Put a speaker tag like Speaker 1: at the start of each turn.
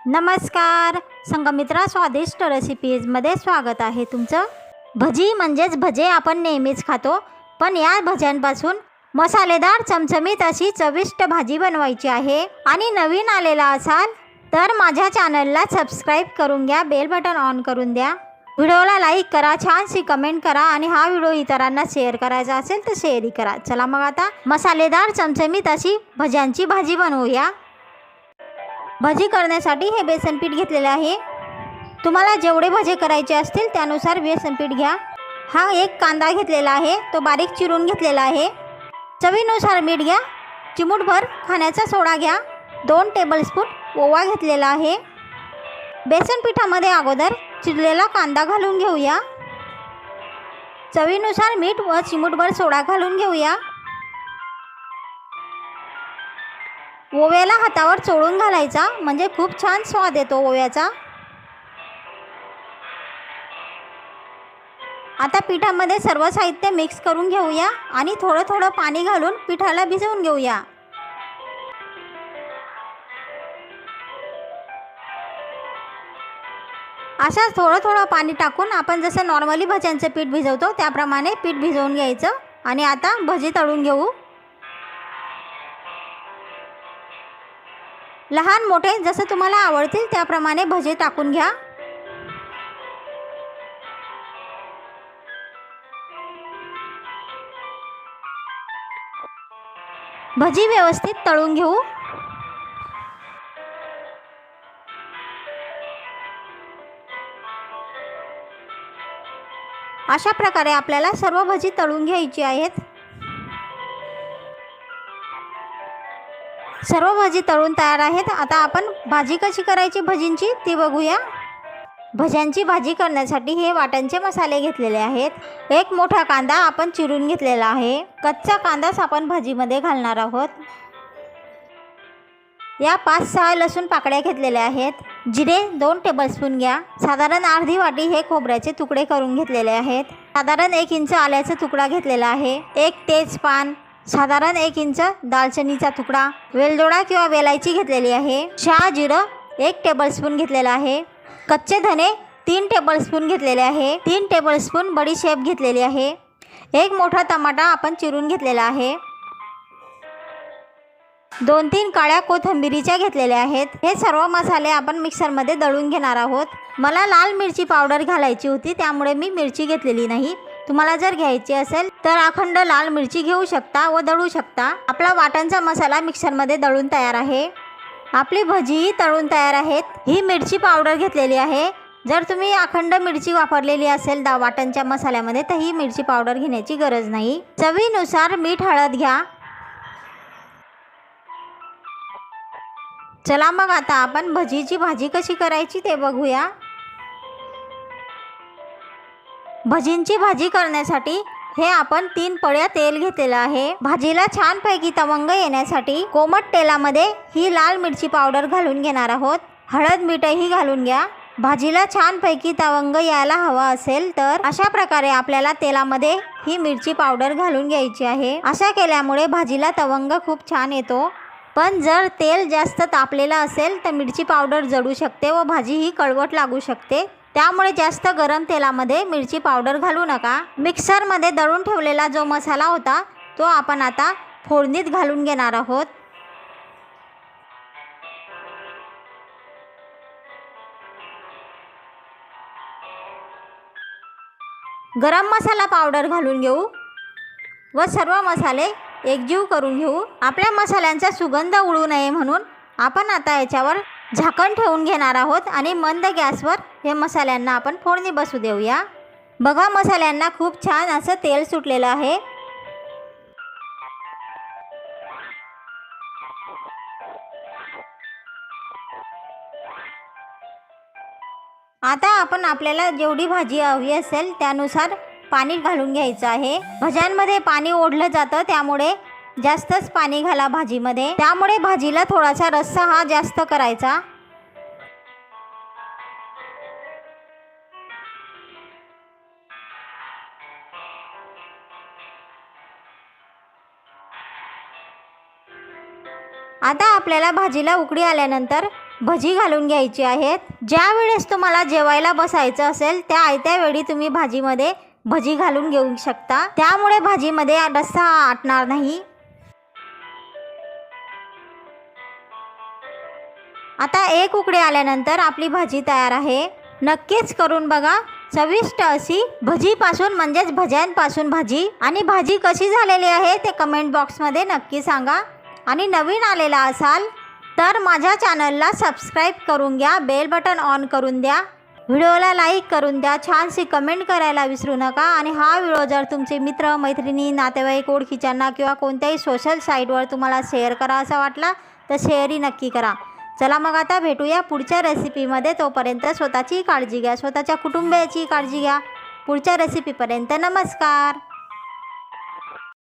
Speaker 1: नमस्कार. संगमित्रा स्वादिष्ट रेसिपीजमध्ये स्वागत आहे तुमचं. भजी म्हणजेच भजे आपण नेहमीच खातो, पण या भज्यांपासून मसालेदार चमचमीत अशी चविष्ट भाजी बनवायची आहे. आणि नवीन आलेला असाल तर माझ्या चॅनलला सबस्क्राईब करून घ्या, बेल बटन ऑन करून द्या, व्हिडिओला लाईक करा, छानशी कमेंट करा आणि हा व्हिडिओ इतरांना शेअर करायचा असेल तर शेअरही करा. चला मग आता मसालेदार चमचमीत अशी भज्यांची भाजी बनवूया. भजी करण्यासाठी हे बेसन पीठ घेतलेले आहे. तुम्हाला जेवढे भजे करायचे असतील त्यानुसार बेसन पीठ घ्या. हा एक कांदा घेतलेला आहे, तो बारीक चिरून घेतलेला आहे. चवीनुसार मीठ घ्या. चिमूटभर खाण्याचा सोडा घ्या. 2 टेबलस्पून ओवा घेतलेला आहे. बेसन पिठामध्ये अगोदर चिरलेला कांदा घालून घेऊया. चवीनुसार मीठ व चिमूटभर सोडा घालून घेऊया. ओव्याला हातावर चोळून घालायचा, म्हणजे खूप छान स्वाद येतो ओव्याचा. आता पिठामध्ये सर्व साहित्य मिक्स करून घेऊया आणि थोडं थोडं पाणी घालून पिठाला भिजवून घेऊया. अशाच थोडं थोडं पाणी टाकून आपण जसं नॉर्मली भज्यांचे पीठ भिजवतो त्याप्रमाणे पीठ भिजवून घ्यायचं. आणि आता भजी तळून घेऊ. लहान मोठे जसं तुम्हाला आवडतील त्याप्रमाणे भजे टाकून घ्या. भजी व्यवस्थित तळून घेऊ. अशा प्रकारे आपल्याला सर्व भजी तळून घ्यायची आहेत. सर्व भाजी तळून तयार आहेत. आता आपण भाजी कशी करायची भजींची ती बघूया. भज्यांची भाजी करण्यासाठी हे वाटणचे मसाले घेतलेले आहेत. एक मोठा कांदा आपण चिरून घेतलेला आहे. कच्चा कांदाच आपण भाजीमध्ये घालणार आहोत. या 5-6 लसूण पाकळ्या घेतलेल्या आहेत. जिरे 2 टेबलस्पून घ्या. साधारण अर्धी वाटी हे खोबऱ्याचे तुकडे करून घेतलेले आहेत. साधारण 1 इंच आल्याचा तुकडा घेतलेला आहे. 1 तेजपान, साधारण 1 इंच दालचिनीचा तुकडा, वेलदोडा किंवा वेलायची घेतलेली आहे. शहाजिरं 1 टेबलस्पून घेतलेला आहे. कच्चे धने 3 टेबलस्पून घेतलेले आहे. 3 टेबलस्पून बडीशेप घेतलेली आहे. 1 मोठा टमाटा आपण चिरून घेतलेला आहे. 2-3 काळ्या कोथिंबिरीच्या घेतलेल्या आहेत. हे सर्व मसाले आपण मिक्सरमध्ये दळून घेणार आहोत. मला लाल मिरची पावडर घालायची होती त्यामुळे मी मिरची घेतलेली नाही. तुम्हाला जर घ्यायची असेल तर अखंड लाल मिरची घेऊ शकता व दळू शकता. आपला वाटणचा मसाला मिक्सरमध्ये दळून तयार आहे. आपली भजीही तळून तयार आहेत. ही मिरची पावडर घेतलेली आहे. जर तुम्ही अखंड मिरची वापरलेली असेल वाटणच्या मसाल्यामध्ये तर ही मिरची पावडर घेण्याची गरज नाही. चवीनुसार मीठ, हळद घ्या. चला मग आता आपण भजीची भाजी कशी करायची ते बघूया. भजींची भाजी करण्यासाठी हे आपण 3 पळ्या तेल घेतलेलं आहे. भाजीला छानपैकी तवंग येण्यासाठी कोमट तेलामध्ये ही लाल मिरची पावडर घालून घेणार आहोत. हळद, मीठही घालून घ्या. भाजीला छानपैकी तवंग यायला हवा असेल तर अशा प्रकारे आपल्याला तेलामध्ये ही मिरची पावडर घालून घ्यायची आहे. अशा केल्यामुळे भाजीला तवंग खूप छान येतो. पण जर तेल जास्त तापलेलं असेल तर मिरची पावडर जळू शकते व भाजी ही कडवट लागू शकते. त्यामुळे जास्त गरम तेलामध्ये मिरची पावडर घालू नका. मिक्सरमध्ये दळून ठेवलेला जो मसाला होता तो आपण आता फोडणीत घालून घेणार आहोत. गरम मसाला पावडर घालून घेऊ व सर्व मसाले एकजीव करून घेऊ. आपल्या मसाल्यांचा सुगंध उडू नये म्हणून आपण आता याच्यावर झाकण ठेवून घेणार आहोत आणि मंद गॅसवर हे मसाल्यांना आपण फोडणी बसू देऊया. बघा, मसाल्यांना खूप छान असं तेल सुटलेलं आहे. आता आपण आपल्याला जेवढी भाजी हवी असेल त्यानुसार पाणी घालून घ्यायचं आहे. भज्यांमध्ये पाणी ओढलं जातं त्यामुळे जास्तच पाणी घाला भाजीमध्ये. त्यामुळे भाजीला थोडासा रस्सा हा जास्त करायचा. आता आपल्याला भाजीला उकळी आल्यानंतर भजी घालून घ्यायची आहेत. ज्या वेळेस तुम्हाला जेवायला बसायचं असेल त्या आयत्या वेळी तुम्ही भाजीमध्ये भजी घालून घेऊ शकता, त्यामुळे भाजीमध्ये रस्सा आटणार नाही. आता एक उकळी आल्यानंतर आपली भाजी तयार आहे. नक्कीच करून बघा. चविष्ट अशी भजीपासून म्हणजेच भज्यांपासून भाजी. आणि भाजी कशी झालेली आहे ते कमेंट बॉक्समध्ये नक्की सांगा. आणि नवीन आलेला असाल तर माझ्या चॅनलला सबस्क्राईब करून घ्या, बेल बटन ऑन करून द्या, व्हिडिओला लाईक करून द्या, छानशी कमेंट करायला विसरू नका. आणि हा व्हिडिओ जर तुमचे मित्र मैत्रिणी नातेवाईक ओळखीच्यांना किंवा कोणत्याही सोशल साईटवर तुम्हाला शेअर करा असा वाटला तर शेअरही नक्की करा. चला मग आता भेटूया पुढच्या रेसिपीमध्ये. तोपर्यंत स्वतःची काळजी घ्या, स्वतःच्या कुटुंबियाची काळजी घ्या. पुढच्या रेसिपीपर्यंत नमस्कार.